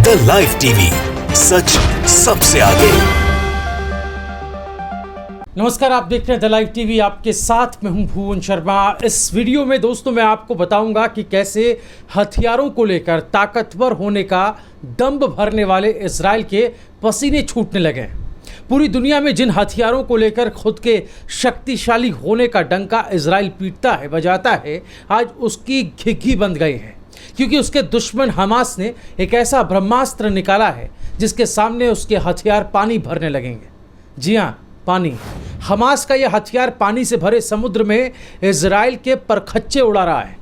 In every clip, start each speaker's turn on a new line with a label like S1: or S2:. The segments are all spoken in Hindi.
S1: द लाइव टीवी, सच सबसे आगे।
S2: नमस्कार, आप देख रहे हैं द लाइव टीवी। आपके साथ मैं हूं भुवन शर्मा। इस वीडियो में दोस्तों मैं आपको बताऊंगा कि कैसे हथियारों को लेकर ताकतवर होने का दंभ भरने वाले इजराइल के पसीने छूटने लगे हैं। पूरी दुनिया में जिन हथियारों को लेकर खुद के शक्तिशाली होने का डंका इजराइल पीटता है, बजाता है, आज उसकी घिघी बंध गई है, क्योंकि उसके दुश्मन हमास ने एक ऐसा ब्रह्मास्त्र निकाला है जिसके सामने उसके हथियार पानी भरने लगेंगे। जी हाँ, पानी। हमास का यह हथियार पानी से भरे समुद्र में इजराइल के परखच्चे उड़ा रहा है।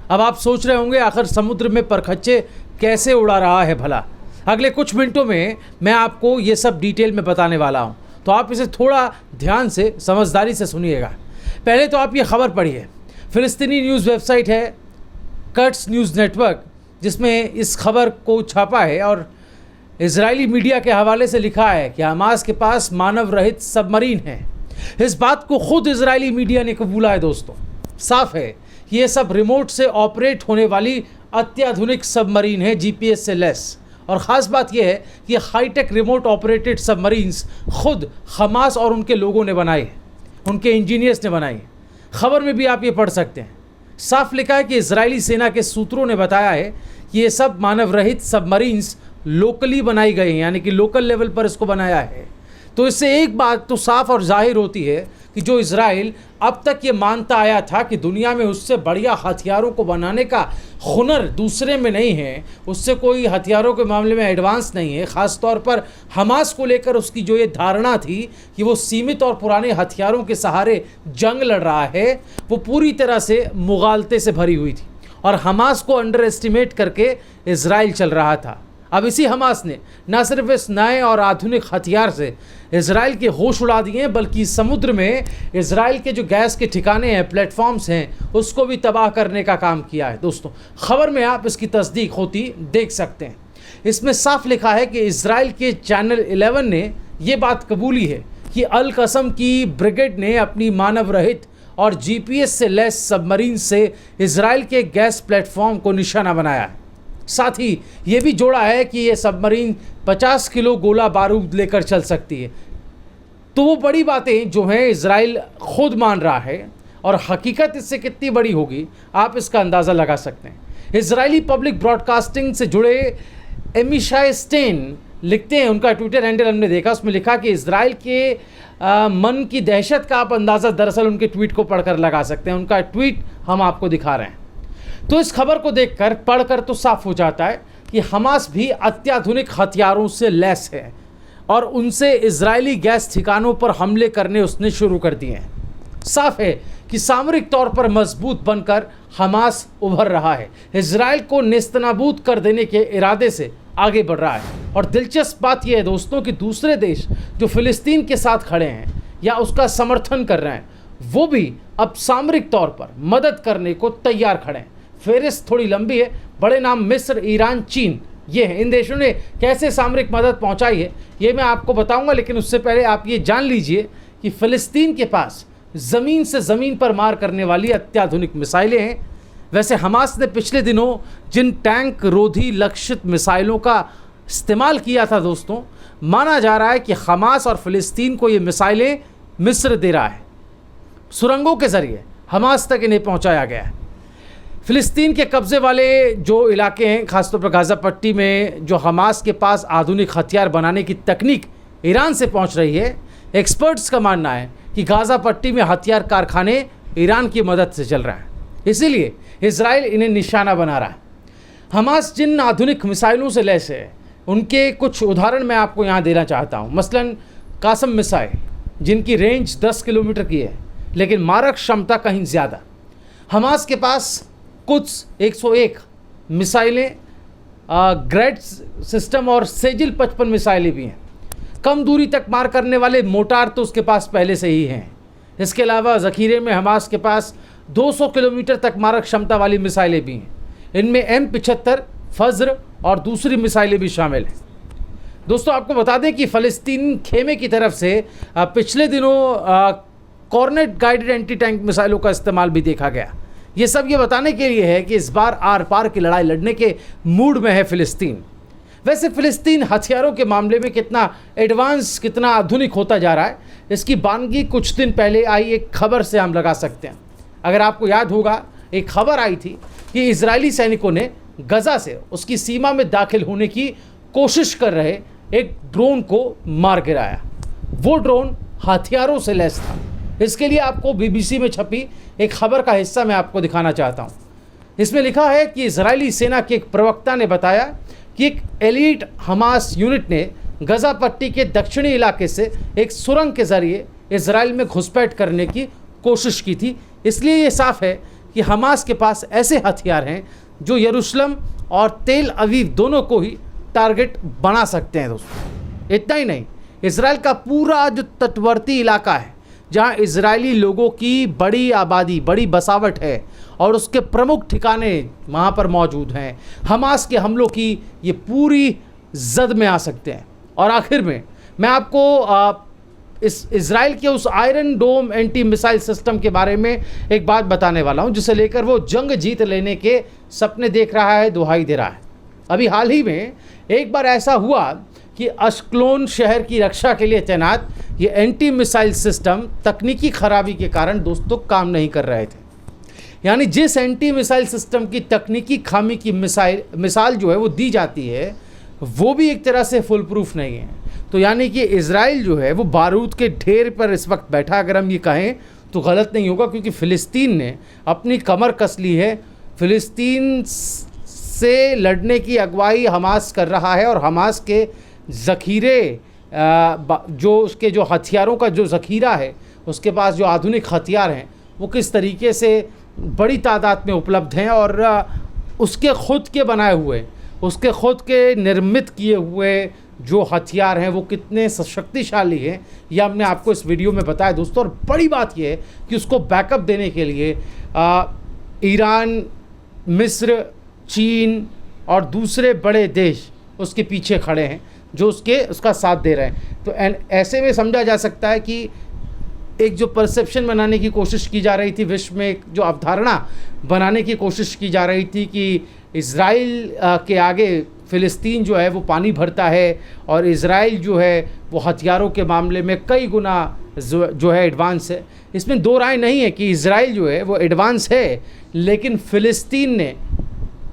S2: अब आप सोच रहे होंगे आखिर समुद्र में परखच्चे कैसे उड़ा रहा है भला। अगले कुछ मिनटों में मैं आपको ये सब डिटेल में बताने वाला हूँ, तो आप इसे थोड़ा ध्यान से, समझदारी से सुनिएगा। पहले तो आप ये खबर पढ़िए। फिलिस्तीनी न्यूज़ वेबसाइट है कट्स न्यूज़ नेटवर्क, जिसमें इस खबर को छापा है और इजरायली मीडिया के हवाले से लिखा है कि हमास के पास मानव रहित सबमरीन है। इस बात को खुद इजरायली मीडिया ने कबूला है। दोस्तों, साफ है कि ये सब रिमोट से ऑपरेट होने वाली अत्याधुनिक सबमरीन है, जीपीएस से लेस। और ख़ास बात यह है कि हाईटेक रिमोट ऑपरेटेड सबमरीन्स खुद हमास और उनके लोगों ने बनाए हैं, उनके इंजीनियर्स ने बनाई है। खबर में भी आप ये पढ़ सकते हैं। साफ लिखा है कि इजरायली सेना के सूत्रों ने बताया है कि ये सब मानव रहित सबमरीन्स लोकली बनाई गई हैं, यानी कि लोकल लेवल पर इसको बनाया है। तो इससे एक बात तो साफ और जाहिर होती है कि जो इजराइल अब तक ये मानता आया था कि दुनिया में उससे बढ़िया हथियारों को बनाने का हुनर दूसरे में नहीं है, उससे कोई हथियारों के मामले में एडवांस नहीं है, ख़ास तौर पर हमास को लेकर उसकी जो ये धारणा थी कि वो सीमित और पुराने हथियारों के सहारे जंग लड़ रहा है, वो पूरी तरह से मुगालते से भरी हुई थी और हमास को अंडर एस्टिमेट करके इजराइल चल रहा था। अब इसी हमास ने न सिर्फ इस नए और आधुनिक हथियार से इजराइल के होश उड़ा दिए हैं, बल्कि समुद्र में इजराइल के जो गैस के ठिकाने हैं, प्लेटफॉर्म्स हैं, उसको भी तबाह करने का काम किया है। दोस्तों, खबर में आप इसकी तस्दीक होती देख सकते हैं। इसमें साफ लिखा है कि इजराइल के चैनल 11 ने यह बात कबूली है कि अल कसम की ब्रिगेड ने अपनी मानव रहित और जीपीएस से लैस सबमरीन से इजराइल के गैस प्लेटफॉर्म को निशाना बनाया है। साथ ही ये भी जोड़ा है कि ये सबमरीन 50 किलो गोला बारूद लेकर चल सकती है। तो वो बड़ी बातें जो हैं इजराइल खुद मान रहा है, और हकीकत इससे कितनी बड़ी होगी आप इसका अंदाज़ा लगा सकते हैं। इजरायली पब्लिक ब्रॉडकास्टिंग से जुड़े एमिशाय स्टेन लिखते हैं, उनका ट्विटर हैंडल हमने देखा, उसमें लिखा कि इजराइल के मन की दहशत का आप अंदाज़ा दरअसल उनके ट्वीट को पढ़कर लगा सकते हैं। उनका ट्वीट हम आपको दिखा रहे हैं। तो इस खबर को देखकर, पढ़कर तो साफ हो जाता है कि हमास भी अत्याधुनिक हथियारों से लैस है और उनसे इजरायली गैस ठिकानों पर हमले करने उसने शुरू कर दिए हैं। साफ है कि सामरिक तौर पर मजबूत बनकर हमास उभर रहा है, इजराइल को नेस्तनाबूद कर देने के इरादे से आगे बढ़ रहा है। और दिलचस्प बात यह है दोस्तों कि दूसरे देश जो फिलिस्तीन के साथ खड़े हैं या उसका समर्थन कर रहे हैं, वो भी अब सामरिक तौर पर मदद करने को तैयार खड़े हैं। फेरिस्त थोड़ी लंबी है। बड़े नाम मिस्र, ईरान, चीन, ये हैं। इन देशों ने कैसे सामरिक मदद पहुंचाई है ये मैं आपको बताऊंगा, लेकिन उससे पहले आप ये जान लीजिए कि फ़िलिस्तीन के पास ज़मीन से ज़मीन पर मार करने वाली अत्याधुनिक मिसाइलें हैं। वैसे हमास ने पिछले दिनों जिन टैंक रोधी लक्षित मिसाइलों का इस्तेमाल किया था दोस्तों, माना जा रहा है कि हमास और फ़िलिस्तीन को ये मिसाइलें मिस्र दे रहा है। सुरंगों के ज़रिए हमास तक इन्हें पहुँचाया गया है। फ़िलिस्तीन के कब्ज़े वाले जो इलाके हैं, ख़ासतौर पर गाज़ा पट्टी में, जो हमास के पास आधुनिक हथियार बनाने की तकनीक ईरान से पहुंच रही है, एक्सपर्ट्स का मानना है कि गाज़ा पट्टी में हथियार कारखाने ईरान की मदद से चल रहा है, इसीलिए इजराइल इन्हें निशाना बना रहा है। हमास जिन आधुनिक मिसाइलों से लैस है, उनके कुछ उदाहरण मैं आपको यहाँ देना चाहता हूँ। मसलन कासम मिसाइल, जिनकी रेंज 10 किलोमीटर की है, लेकिन मारक क्षमता कहीं ज़्यादा। हमास के पास कुछ 101 मिसाइलें, ग्रेड सिस्टम और सेजिल 55 मिसाइलें भी हैं। कम दूरी तक मार करने वाले मोटार तो उसके पास पहले से ही हैं। इसके अलावा ज़ख़ीरे में हमास के पास 200 किलोमीटर तक मारक क्षमता वाली मिसाइलें भी हैं। इनमें M75, फज्र और दूसरी मिसाइलें भी शामिल हैं। दोस्तों, आपको बता दें कि फ़लस्तीन खेमे की तरफ से पिछले दिनों कॉर्नेट गाइडेड एंटी टैंक मिसाइलों का इस्तेमाल भी देखा गया। ये सब ये बताने के लिए है कि इस बार आर पार की लड़ाई लड़ने के मूड में है फ़िलिस्तीन। वैसे फ़िलिस्तीन हथियारों के मामले में कितना एडवांस, कितना आधुनिक होता जा रहा है, इसकी बानगी कुछ दिन पहले आई एक खबर से हम लगा सकते हैं। अगर आपको याद होगा, एक खबर आई थी कि इजरायली सैनिकों ने गजा से उसकी सीमा में दाखिल होने की कोशिश कर रहे एक ड्रोन को मार गिराया। वो ड्रोन हथियारों से लैस था। इसके लिए आपको बीबीसी में छपी एक खबर का हिस्सा मैं आपको दिखाना चाहता हूँ। इसमें लिखा है कि इजरायली सेना के एक प्रवक्ता ने बताया कि एक एलीट हमास यूनिट ने गजा पट्टी के दक्षिणी इलाके से एक सुरंग के जरिए इजराइल में घुसपैठ करने की कोशिश की थी। इसलिए ये साफ है कि हमास के पास ऐसे हथियार हैं जो यरूशलेम और तेल अवीव दोनों को ही टारगेट बना सकते हैं। दोस्तों, इतना ही नहीं, इजराइल का पूरा जो तटवर्ती इलाका है, जहां इजरायली लोगों की बड़ी आबादी, बड़ी बसावट है और उसके प्रमुख ठिकाने वहां पर मौजूद हैं, हमास के हमलों की ये पूरी जद में आ सकते हैं। और आखिर में मैं आपको इस इजराइल के उस आयरन डोम एंटी मिसाइल सिस्टम के बारे में एक बात बताने वाला हूं, जिसे लेकर वो जंग जीत लेने के सपने देख रहा है, दुहाई दे रहा है। अभी हाल ही में एक बार ऐसा हुआ कि अश्कलोन शहर की रक्षा के लिए तैनात ये एंटी मिसाइल सिस्टम तकनीकी खराबी के कारण दोस्तों काम नहीं कर रहे थे। यानी जिस एंटी मिसाइल सिस्टम की तकनीकी खामी की मिसाल जो है वो दी जाती है, वो भी एक तरह से फुल प्रूफ नहीं है। तो यानी कि इजराइल जो है वो बारूद के ढेर पर इस वक्त बैठा, अगर हम ये कहें तो गलत नहीं होगा, क्योंकि फ़िलिस्तीन ने अपनी कमर कस ली है। फ़िलिस्तीन से लड़ने की अगुवाई हमास कर रहा है और हमास के ज़ख़ीरे, जो उसके जो हथियारों का जो ज़ख़ीरा है, उसके पास जो आधुनिक हथियार हैं वो किस तरीके से बड़ी तादाद में उपलब्ध हैं और उसके ख़ुद के बनाए हुए, उसके ख़ुद के निर्मित किए हुए जो हथियार हैं वो कितने शक्तिशाली हैं, यह हमने आपको इस वीडियो में बताया दोस्तों। और बड़ी बात यह है कि उसको बैकअप देने के लिए ईरान, मिस्र, चीन और दूसरे बड़े देश उसके पीछे खड़े हैं, जो उसका साथ दे रहे हैं। तो ऐसे में समझा जा सकता है कि एक जो परसेप्शन बनाने की कोशिश की जा रही थी विश्व में, एक जो अवधारणा बनाने की कोशिश की जा रही थी कि इजराइल के आगे फ़िलिस्तीन जो है वो पानी भरता है और इजराइल जो है वो हथियारों के मामले में कई गुना जो है एडवांस है। इसमें दो राय नहीं है कि इजराइल जो है वो एडवांस है, लेकिन फ़िलिस्तीन ने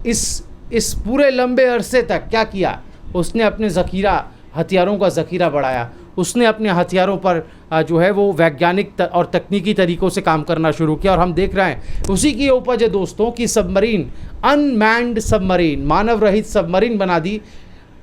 S2: इस पूरे लंबे अरसे तक क्या किया, उसने अपने ज़ख़ीरा, हथियारों का ज़ख़ीरा बढ़ाया। उसने अपने हथियारों पर जो है वो वैज्ञानिक और तकनीकी तरीक़ों से काम करना शुरू किया। और हम देख रहे हैं उसी की उपज है दोस्तों कि सबमरीन, अनमैन्ड सबमरीन, मानव रहित सबमरीन बना दी।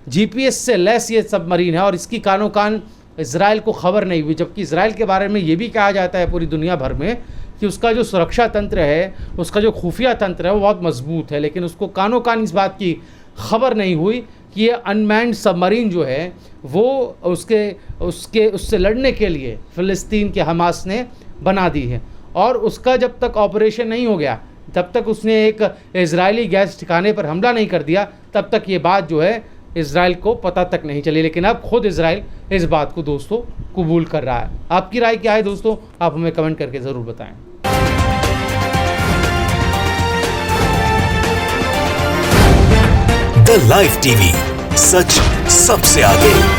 S2: GPS से लेस ये सबमरीन है और इसकी कानों कान इजराइल को खबर नहीं हुई। जबकि इजराइल के बारे में ये भी कहा जाता है पूरी दुनिया भर में कि उसका जो सुरक्षा तंत्र है, उसका जो खुफिया तंत्र है वो बहुत मजबूत है, लेकिन उसको कानों कान इस बात की खबर नहीं हुई कि ये अनमैन्ड सबमरीन जो है वो उससे लड़ने के लिए फ़िलिस्तीन के हमास ने बना दी है। और उसका जब तक ऑपरेशन नहीं हो गया, तब तक उसने एक इजरायली गैस ठिकाने पर हमला नहीं कर दिया, तब तक ये बात जो है इजराइल को पता तक नहीं चली। लेकिन अब खुद इजराइल इस बात को दोस्तों कबूल कर रहा है। आपकी राय क्या है दोस्तों, आप हमें कमेंट करके ज़रूर बताएं।
S1: द लाइव टीवी, सच सबसे आगे।